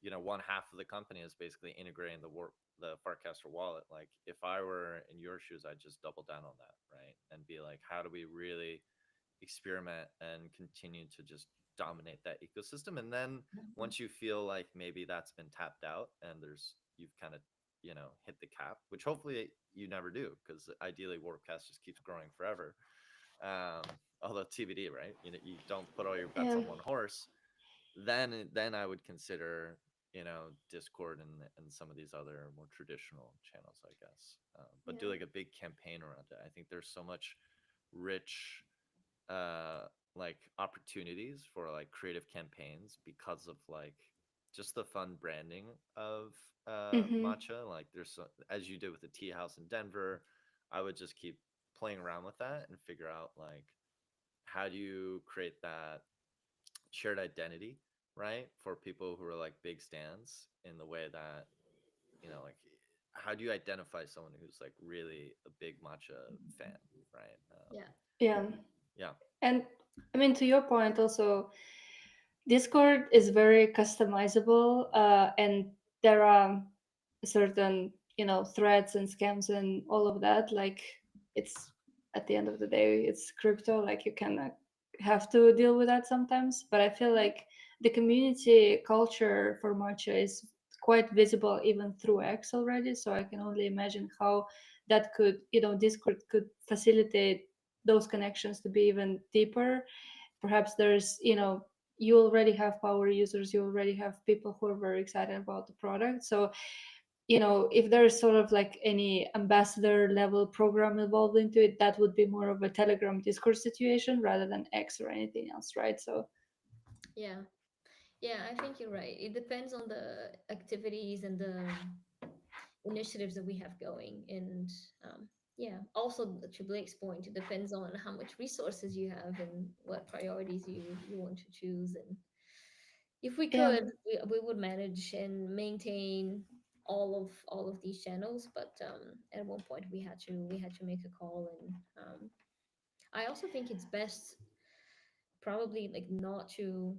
one half of the company is basically integrating the Farcaster wallet. Like, if I were in your shoes, I'd just double down on that, right? And be like, how do we really experiment and continue to just dominate that ecosystem? And then Mhm. once you feel like maybe that's been tapped out and you've kind of hit the cap, which hopefully you never do, because ideally Warpcast just keeps growing forever. Although TBD, right? You don't put all your bets Yeah. on one horse. Then I would consider, Discord and some of these other more traditional channels, I guess. But do Yeah. like a big campaign around it. I think there's so much rich uh like opportunities for like creative campaigns because of like just the fun branding of Mm-hmm. matcha. Like there's as you did with the tea house in Denver, I would just keep playing around with that and figure out like how do you create that shared identity, right, for people who are like big stands, in the way that, like, how do you identify someone who's like really a big matcha fan, right? Yeah. Yeah. Yeah. And I mean, to your point, also, Discord is very customizable, and there are certain, threats and scams and all of that. Like, it's at the end of the day, it's crypto. Like, you kind of have to deal with that sometimes. But I feel like the community culture for matcha is quite visible even through X already. So I can only imagine how that could, Discord could facilitate those connections to be even deeper. Perhaps there's, you already have power users, you already have people who are very excited about the product. So, if there's sort of like any ambassador level program involved into it, that would be more of a Telegram Discord situation rather than X or anything else, right? So Yeah. Yeah, I think you're right. It depends on the activities and the initiatives that we have going. And yeah, also to Blake's point, it depends on how much resources you have and what priorities you want to choose. And if we yeah, could, we would manage and maintain all of these channels. But at one point we had to make a call. And I also think it's best probably like not to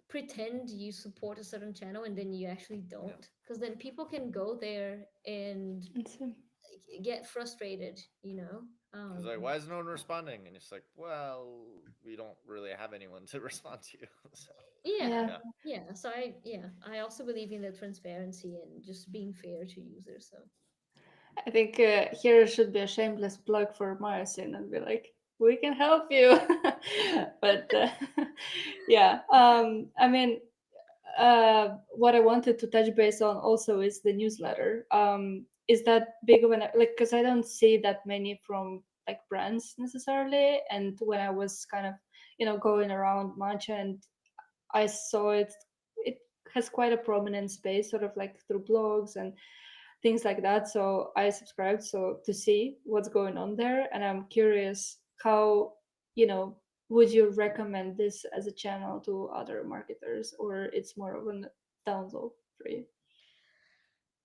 pretend you support a certain channel and then you actually Yeah. don't, because then people can go there and it's, get frustrated. Because like, why is no one responding? And it's like, well, we don't really have anyone to respond to. So yeah, yeah. yeah. yeah. So I also believe in the transparency and just being fair to users. So I think here should be a shameless plug for Myosin and be like, we can help you. But yeah, I mean, what I wanted to touch base on also is the newsletter. Is that big of an like? Because I don't see that many from like brands necessarily. And when I was kind of, going around Matcha, and I saw it, it has quite a prominent space, sort of like through blogs and things like that. So I subscribed so to see what's going on there, and I'm curious how, would you recommend this as a channel to other marketers, or it's more of a download for you?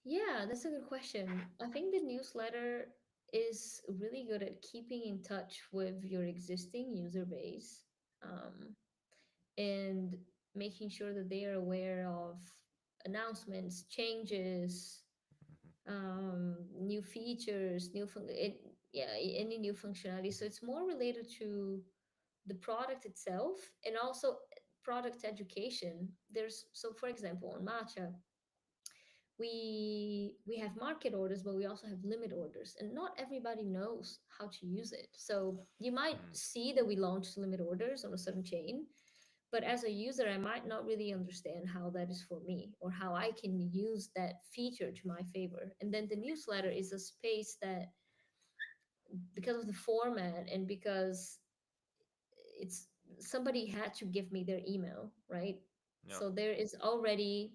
yeah, that's a good question. I think the newsletter is really good at keeping in touch with your existing user base, um, and making sure that they are aware of announcements, changes, new features, yeah, any new functionality. So it's more related to the product itself and also product education. For example, on Matcha, we have market orders, but we also have limit orders, and not everybody knows how to use it. So you might Mm, see that we launched limit orders on a certain chain, but as a user I might not really understand how that is for me or how I can use that feature to my favor. And then the newsletter is a space that, because of the format and because it's somebody had to give me their email, right? yeah. So there is already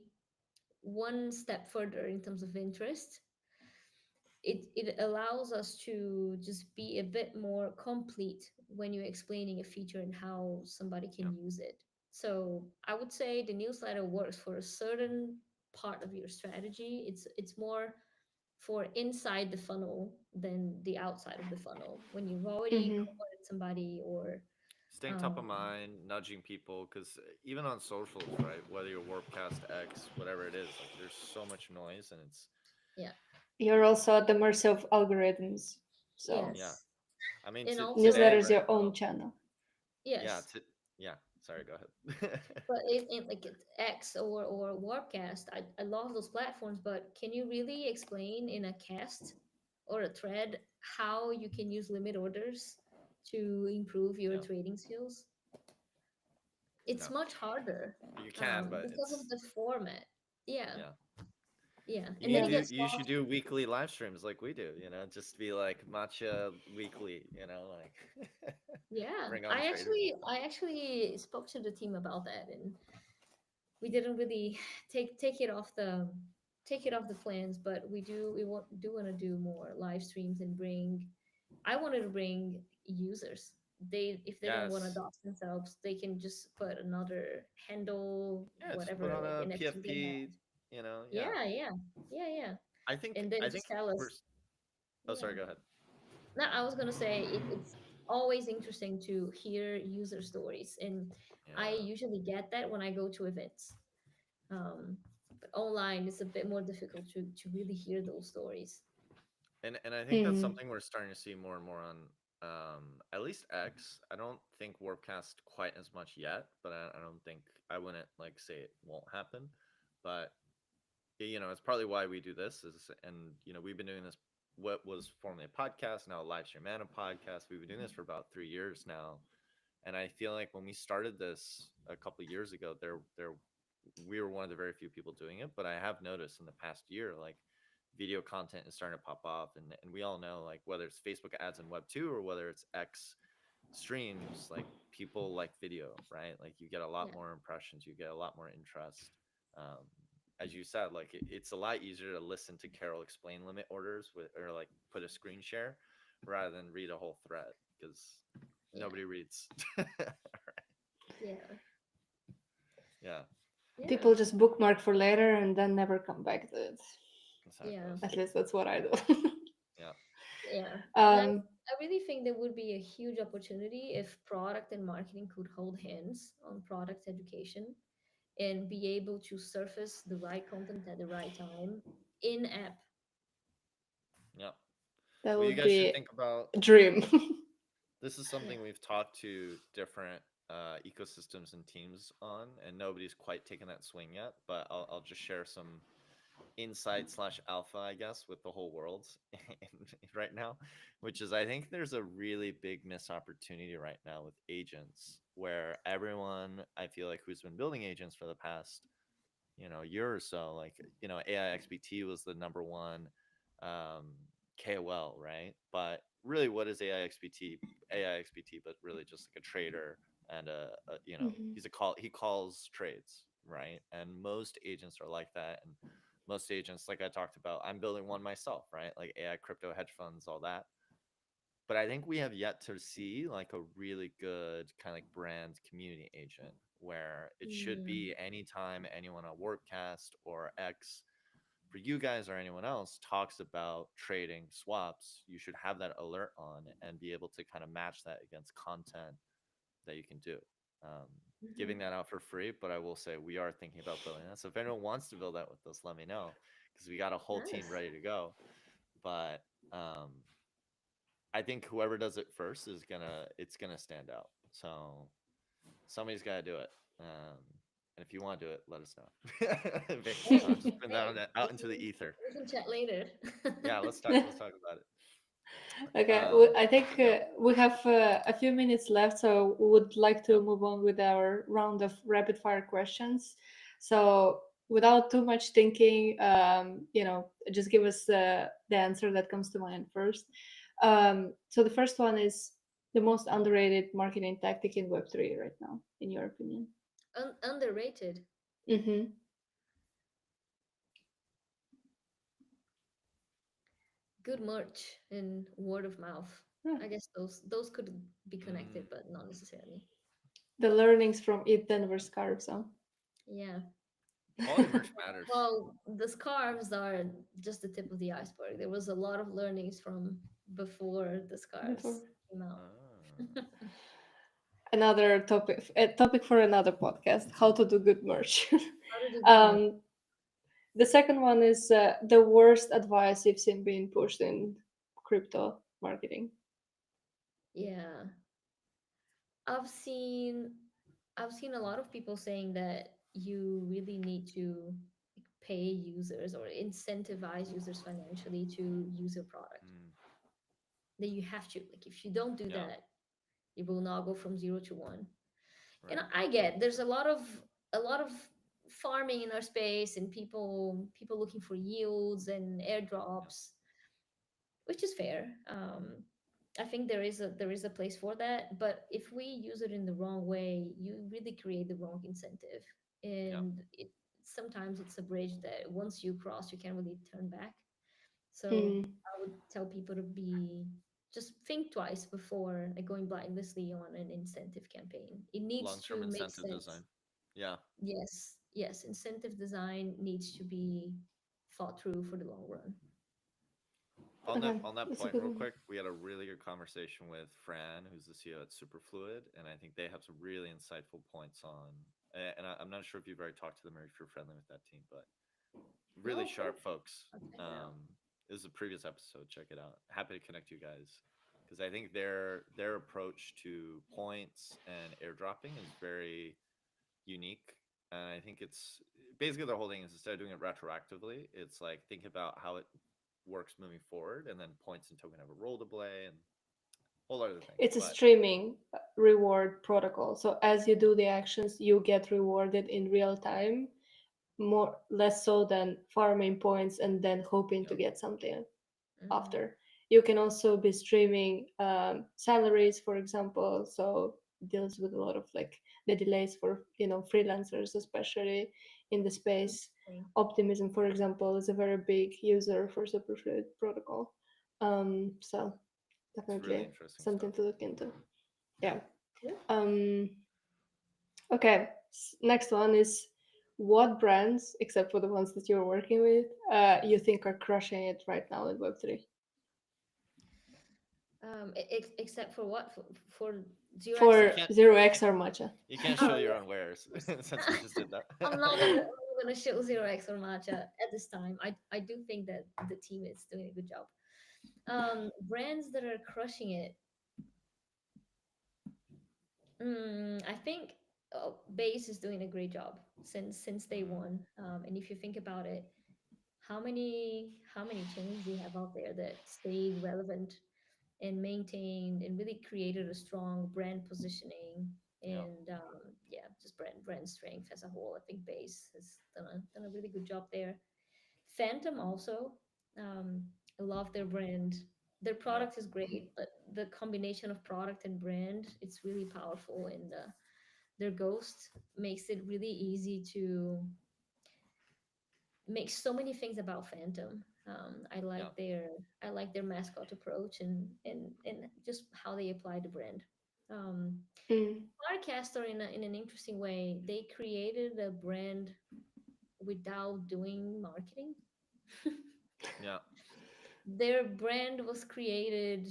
one step further in terms of interest. It allows us to just be a bit more complete when you're explaining a feature and how somebody Yeah. can use it. So I would say the newsletter works for a certain part of your strategy. It's more for inside the funnel than the outside of the funnel when you've already Mm-hmm. converted somebody or Staying top um of mind, nudging people, because even on socials, right? Whether you're Warpcast X, whatever it is, like there's so much noise, and it's yeah. You're also at the mercy of algorithms. So yeah. Yes. I mean, And today, newsletter also, is right? your own channel. Yeah. yes. Yeah. Sorry. Go ahead. But in like it's X or Warpcast, I love those platforms, but can you really explain in a cast or a thread how you can use limit orders to improve your Yeah. trading skills. It's No, much harder you can, but because of it's the format. Yeah, yeah. yeah, You and then need it to gets you should lost. do weekly live streams like we do, just be like matcha weekly, like Yeah, bring on I traders. actually I actually spoke to the team about that, and we didn't really take it off the plans, but we want to do more live streams and bring. I wanted to bring users. They if they don't want to Yes. dox themselves, they can just put another handle, Yeah, just put whatever, on like a NFT they PFP, have. yeah. Yeah, yeah, yeah, yeah. I think And then I think just tell we're us. oh, Yeah. sorry, go ahead. No, I was gonna say it's always interesting to hear user stories, and I Yeah. usually get that when I go to events. Um, but online, it's a bit more difficult to really hear those stories. And I think that's Mhm. something we're starting to see more and more on at least X. I don't think Warpcast quite as much yet, but I don't think I wouldn't like say it won't happen. But it's partly why we do this is and we've been doing this what was formerly a podcast, now a live stream and a podcast. We've been doing this for about 3 years now. And I feel like when we started this a couple of years ago, there we were one of the very few people doing it. But I have noticed in the past year, like video content is starting to pop off, and we all know like whether it's Facebook ads in Web 2 or whether it's X streams, like people like video, right? Like you get a lot Yeah, more impressions, you get a lot more interest. Um, as you said, like it's a lot easier to listen to Carol explain limit orders or like put a screen share rather than read a whole thread because yeah, nobody reads. yeah, Yeah, yeah, People just bookmark for later and then never come back to it. that's how it yeah, goes. At least that's what I do. Yeah, yeah. And um, I really think there would be a huge opportunity if product and marketing could hold hands on product education and be able to surface the right content at the right time in app. yeah. that Well, you would guys should be think about a dream. this is Yeah. something we've talked to different ecosystems and teams on, and nobody's quite taken that swing yet. But I'll just share some insight slash alpha, I guess, with the whole world right now, which is I think there's a really big missed opportunity right now with agents where everyone I feel like who's been building agents for the past year or so, like AIXBT was the number one um, KOL, right? But really, what is AIXBT? AIXBT, but really just like a trader and Mhm. he calls trades, right? And most agents are like that, and most agents, like I talked about, I'm building one myself, right? Like AI, crypto, hedge funds, all that. But I think we have yet to see like a really good kind of like brand community agent where it should Mm, be anytime anyone on Warpcast or X for you guys or anyone else talks about trading swaps, you should have that alert on and be able to kind of match that against content that you can do. Um, Giving mhm. that out for free, but I will say we are thinking about building that. So if anyone wants to build that with us, let me know because we got a whole team Nice. ready to go. But I think whoever does it first it's gonna stand out. So somebody's got to do it. And if you want to do it, let us know. Hey, I'll just put that hey, on we out into the can ether. we can chat later. Yeah, let's talk about it. Okay, I think Yeah, we have a few minutes left, so we would like yeah, to move on with our round of rapid fire questions. So, without too much thinking, just give us the answer that comes to mind first. So, the first one is the most underrated marketing tactic in Web3 right now, in your opinion? Underrated. Mm-hmm. Good merch and word of mouth. Yeah. I guess those could be mm, connected, but not necessarily. The learnings from Eat Denver Scarves, huh? Yeah. quality merch matters. Well, the scarves are just the tip of the iceberg. There was a lot of learnings from before the Before. scarves came out. Ah, Another topic, a topic for another podcast: how to do good merch. How to do good merch. um, the second one is the worst advice you've seen being pushed in crypto marketing. Yeah. I've seen I've seen a lot of people saying that you really need to pay users or incentivize users financially to use your product. Mm, Then you have to, like, if you don't do yeah. that, you will not go from 0 to 1. And Right. I get there's a lot of farming in our space, and people looking for yields and Yeah. airdrops, which is fair. I think there is a place for that, but if we use it in the wrong way, you really create the wrong incentive, Yeah. and sometimes it's a bridge that once you cross, you can't really turn back. So Mm. I would tell people to be just think twice before, like, going blindlessly on an incentive campaign. It needs Long-term to make incentive sense. design. Yeah. Yes, yes, incentive design needs to be thought through for the long run. Okay, On that that's a point, good real one. quick, we had a really good conversation with Fran, who's the CEO at Superfluid, and I think they have some really insightful points on. And I'm not sure if you've already talked to them or if you're friendly with that team, but really No, sure. sharp folks. I'll check it out. Um, this is a previous episode. Check it out. Happy to connect you guys because I think their approach to points and airdropping is very unique. And I think it's basically their whole thing is instead of doing it retroactively, it's like think about how it works moving forward, and then points and token have a role to play and a whole other thing. It's a But streaming reward protocol. So as you do the actions, you get rewarded in real time, more less so than farming points and then hoping to yeah, get something Mm, after. You can also be streaming salaries, for example. So deals with a lot of like the delays for freelancers, especially in the space. interesting. Optimism, for example, is a very big user for Superfluid protocol. So it's really definitely interesting something stuff. to look into. Yeah. Yeah. Cool. Um, okay. Next one is what brands, except for the ones that you're working with, you think are crushing it right now in Web3? Except for what? For 0x You For can't Zero you X can't or Matcha. you can't show Oh your yeah. own wares since we just did that. I'm not gonna show 0x or matcha at this time. I do think that the team is doing a good job. Brands that are crushing it. I think Base is doing a great job since day Mm, one. And if you think about it, how many chains do you have out there that stayed relevant and maintained and really created a strong brand positioning yeah. and yeah, just brand strength as a whole. I think Base has done a really good job there. Phantom also, um, I love their brand. Their Yeah. product is great, but the combination of product and brand, it's really powerful. And their Ghost makes it really easy to make so many things about Phantom. I Yeah. like their mascot approach and just how they apply the brand. Um, Mm. Podcaster in an interesting way, they created a brand without doing marketing. Yeah. Their brand was created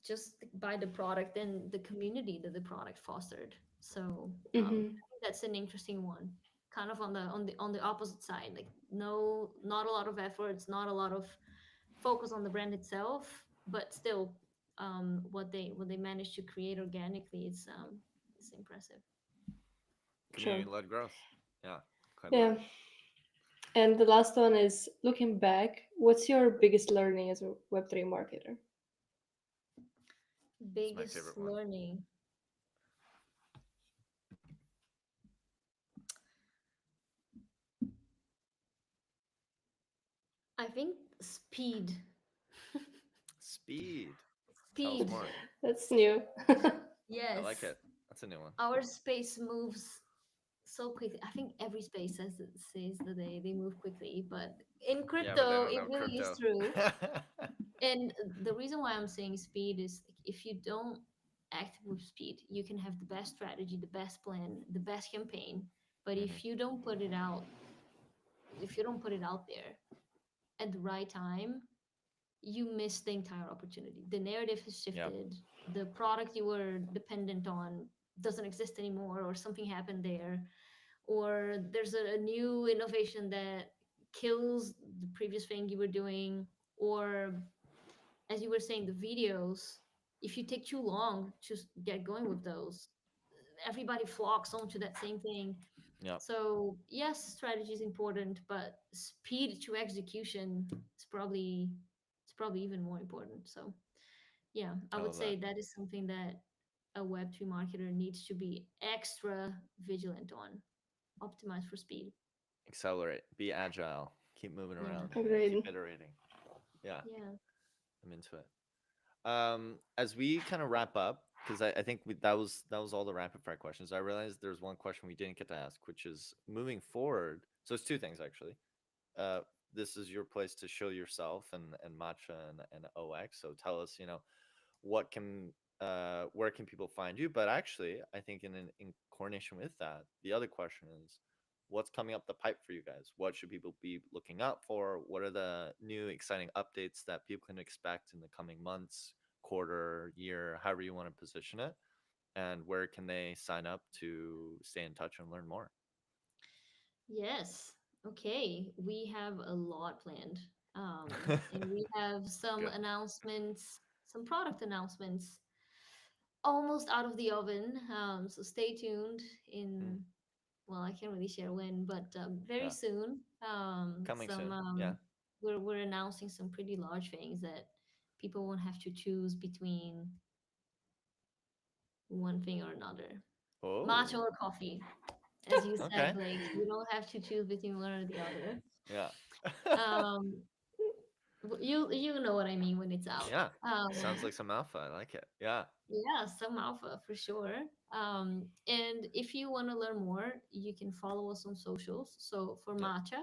just by the product and the community that the product fostered. So Mm-hmm. I think that's an interesting one. Kind of on the opposite side, like no, not a lot of efforts, not a lot of focus on the brand itself, but still, what they managed to create organically is impressive. Sure. Community led growth. Yeah. Quite Yeah. literally. And the last one is looking back, what's your biggest learning as a Web3 marketer? It's my Biggest favorite one. learning, I think speed. Speed. Tell us Speed. more. That's new. I like Yes, it. That's a new one. our space moves so quickly. I think every space says that they move quickly, but in Yeah, but they crypto, don't it know really is crypto. true. And the reason why I'm saying speed is, like, if you don't act with speed, you can have the best strategy, the best plan, the best campaign, but Hmm. if you don't put it out there at the right time, you miss the entire opportunity. The narrative has Yeah. shifted. The product you were dependent on doesn't exist anymore, or something happened there, or there's a new innovation that kills the previous thing you were doing, or as you were saying, the videos, if you take too long to get going with those, everybody flocks onto that same thing. Yeah. So yes, strategy is important, but speed to execution is probably even more important. So yeah, I I would love that. say that is something that a Web3 marketer needs to be extra vigilant on. Optimize for speed. Accelerate. Be agile. Keep moving Yeah, around. Keep Agreed. iterating. Yeah, yeah, I'm into it. As we kind of wrap up, because I think that was all the rapid fire questions. I realized there's one question we didn't get to ask, which is moving forward. So it's two things actually. Uh, this is your place to show yourself and Matcha and OX. So tell us, what can where can people find you? But actually, I think in coordination with that, the other question is, what's coming up the pipe for you guys? What should people be looking out for? What are the new exciting updates that people can expect in the coming months, quarter, year, however you want to position it? And where can they sign up to stay in touch and learn more? yes. Okay, we have a lot planned, and we have some Good. announcements, some product announcements almost out of the oven. So stay tuned. Mm, In well, I can't really share when, but very yeah. soon. Coming Some soon. Yeah. we're announcing some pretty large things that people won't have to choose between one thing or another. Matcha Oh, or coffee, as you said, okay. Blake. You don't have to choose between one or the other. Yeah. Um, you know what I mean when it's out. Yeah. Sounds like some alpha. I like it. Yeah. Yeah, some alpha for sure. And if you want to learn more, you can follow us on socials. So for Yep. Matcha,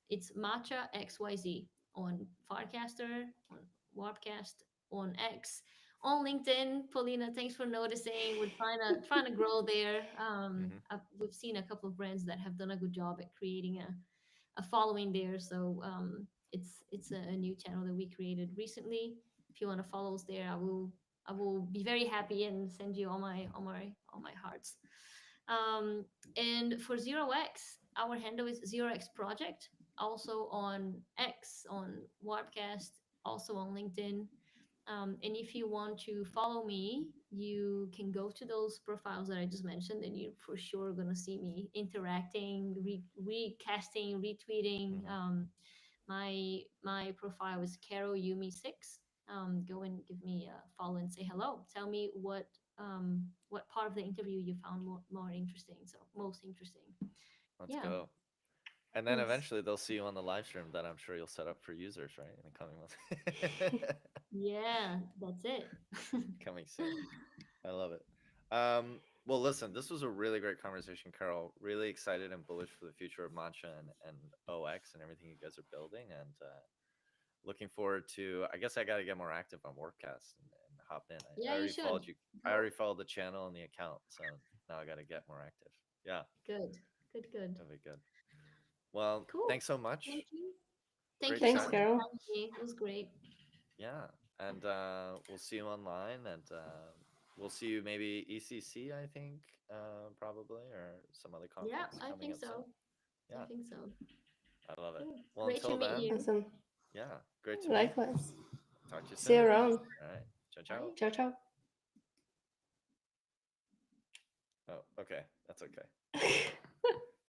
it's Matcha.xyz on Farcaster, on Warpcast, on X, on LinkedIn. Paulina, thanks for noticing. We're trying to grow there. Hmm. We've seen a couple of brands that have done a good job at creating a following there. So it's a new channel that we created recently. If you want to follow us there, I will be very happy and send you all my hearts. Um, and for Zero X, our handle is Zero X Project, also on X, on Warpcast, also on LinkedIn. And if you want to follow me, you can go to those profiles that I just mentioned, and you're for sure gonna see me interacting, recasting, retweeting. Hmm. My profile is Carol Yumi 6. Go and give me a follow and say hello. Tell me what part of the interview you found more interesting. So most interesting. Let's Yeah. go. And then Yes. eventually they'll see you on the live stream that I'm sure you'll set up for users, right? In the coming months. Yeah. That's it. Coming soon. I love it. Well, listen, this was a really great conversation, Carol. Really excited and bullish for the future of Matcha and OX and everything you guys are building. And looking forward to, I guess I got to get more active on Workcast and hop in. I Yeah, you already should. followed you. I Go. already followed the channel and the account. So now I got to get more active. Yeah, Good. Good. Good. that'd be good. Well, Cool. thanks so much. Thank you. Thank Great you so Thanks, much chatting. for Carol. having me. It was great. Yeah, and we'll see you online, and we'll see you maybe ECC, I think, probably, or some other Yeah, conference I coming think up soon. so. I Yeah, think so. I love it. Cool. Well, Great to until meet then, you. Awesome. yeah, great to meet. Likewise. Talk to you See you soon. around. All right, ciao, ciao. Bye. Ciao, ciao. Oh, okay, that's okay.